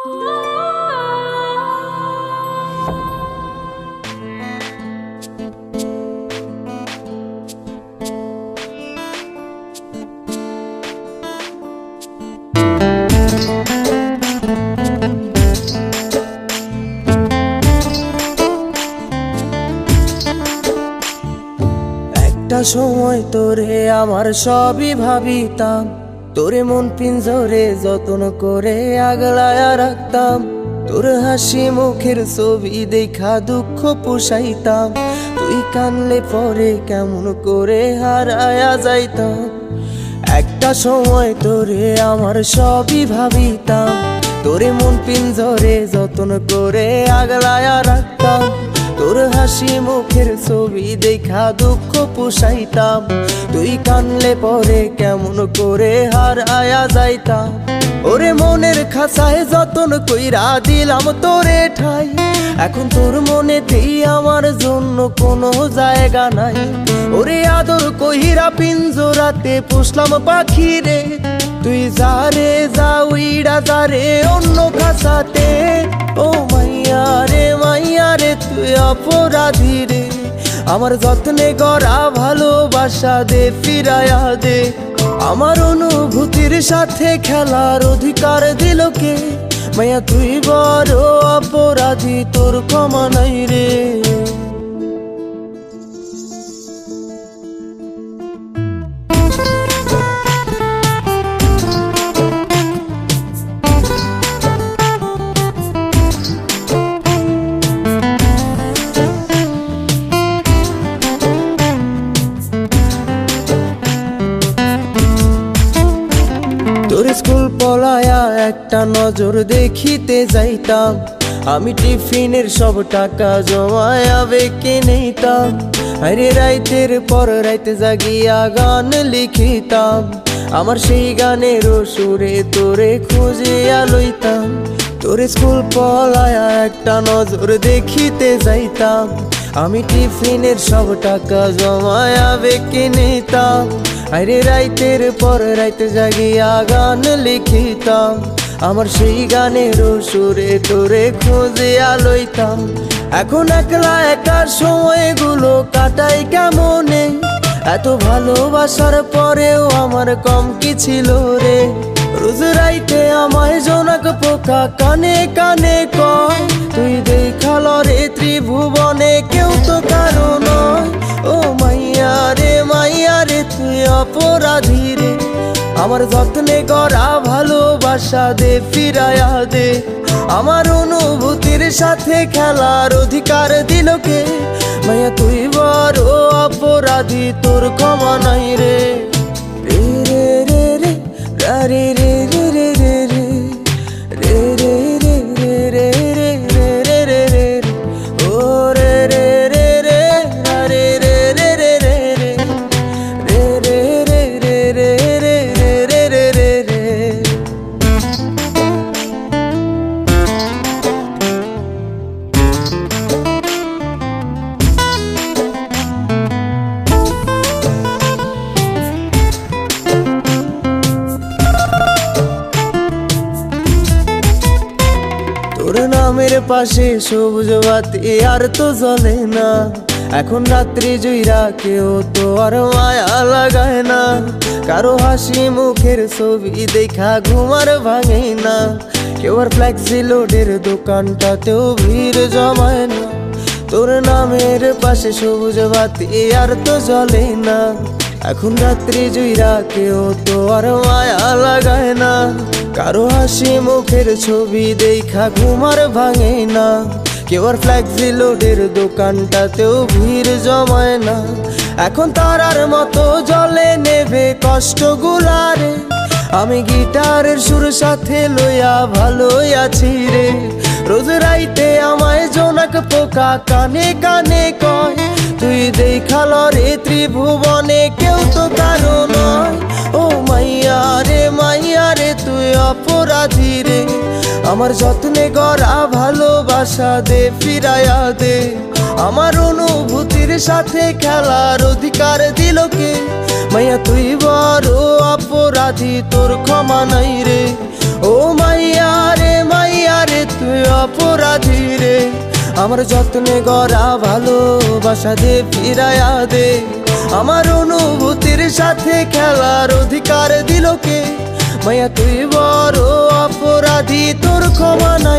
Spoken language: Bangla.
একটা সময় তোরে আমার সবই ভাবিতাম, তোরে মন পিঞ্জরে যত্ন করে আগলায়া রাখতাম। তোর হাসি মুখের ছবি দেখা দুঃখ পুষাইতাম, তুই কানলে পরে কেমন করে হারায়া যাইতাম। একটা সময় তোরে আমার সবই ভাবিতাম, তোরে মন পিঞ্জরে যত্ন করে আগলায়া রাখতাম। তোর হাসি মুখের ছবি দেখা দুঃখ পুষাইতাম, তুই কানলে পরে কেমন করে হারায়া যাইতাম। ওরে মনের খাঁচায় যতন কইরা দিলাম তোরে ঠাই, এখন তোর মনেতেই আমার জন্য কোনো জায়গা নাই। ওরে আদর কইরা পিঞ্জরাতে পুষলাম পাখি রে, তুই যারে যা উইড়া যারে অন্য খাঁচাতে। ও মাইয়া রে তুই অপরাধী রে, আমার যত্নে গড়া ভালোবাসা দে ফিরায়া দে। আমার অনুভূতির সাথে খেলার অধিকার দিল কে? মাইয়া তুই বড় অপরাধী, তোর ক্ষমা নাই রে। তোর স্কুল পলায়া একটা নজর দেখিতে যাইতাম, আমি টিফিনের সব টাকা জমায়া বেঁকে নিতাম। আরে রাইতের পর রাইতে জাগিয়া গান লিখিতাম, আমার সেই গানের সুরে তোরে খুঁজিয়া লইতাম। তোর স্কুল পলায়া একটা নজর দেখিতে যাইতাম, আমি টিফিনের সব টাকা জমায়া বেঁকে নিতাম। আরে রাইতের পর রাইতে জাগিয়া গান লিখিতাম, আমার সেই গানের সুরে তোরে খুঁজিয়া লইতাম। এখন একলা একা সময়গুলো কাটাই কেমনে, এত ভালোবাসার পরেও আমার কম কি ছিল রে। রোজ রাইতে আমায় জোনাক পোকা কানে কানে কয়, তুই দেখাল রে ত্রিভুবনে কেউ তো কারো নয়। ও মাইয়া রে তুই অপরাধী রে, আমার যত্নে গড়া ভালোবাসা দে ফিরায়া দে। আমার অনুভূতির সাথে খেলার অধিকার দিল কে? মাইয়া তুই বড় অপরাধী, তোর ক্ষমা নাই রে। রে রে রে রে রে রে রে রে রে রে রে রে রে রে রে রে রে রে ও রে রে রে রে রে রে রে রে রে রে রে রে রে রে রে রে। তোর নামের পাশে সবুজ বাতি আর তো জ্বলে না, এখন রাত্রি জুইরা কেউ তো আর মায়া লাগায় না। কারো হাসি মুখের ছবি দেখা ঘুমার ভাঙে না, কেউ আর ফ্লেক্সি লোডের দোকানটাতেও ভিড় জমায় না। তোর নামের পাশে সবুজ বাতি আর তো জ্বলে না, এখন রাত্রি জুইরা কেউ তো আর মায়া লাগায় না। কারো হাসি মুখের ছবি দেখা ঘুমার ভাঙে না, কেউ আর ফ্লেক্সি লোডের দোকানটাতেও ভিড় জমায় না। এখন তারার মতো জলে নেবে কষ্ট গুলারে, আমি গিটারের সুর সাথে লইয়া ভালোই আছি রে। রোজ রাইতে আমায় জোনাক পোকা কানে কানে কয়, তুই দেখাল রে ত্রিভুবনে কেউ তো কারো নয়। ও মাইয়া রে তুই অপরাধী রে, আমার যত্নে গড়া ভালোবাসা দে ফিরায়া দে। আমার অনুভূতির সাথে খেলার অধিকার দিল কে? মাইয়া তুই বড় অপরাধী, তোর ক্ষমা নাই রে। ও মাইয়া আমার যত্নে গড়া ভালোবাসা দে ফিরায়া দে, আমার অনুভূতির সাথে খেলার অধিকার দিল কে? মায়া তুই বড় অপরাধী, তোর ক্ষমা না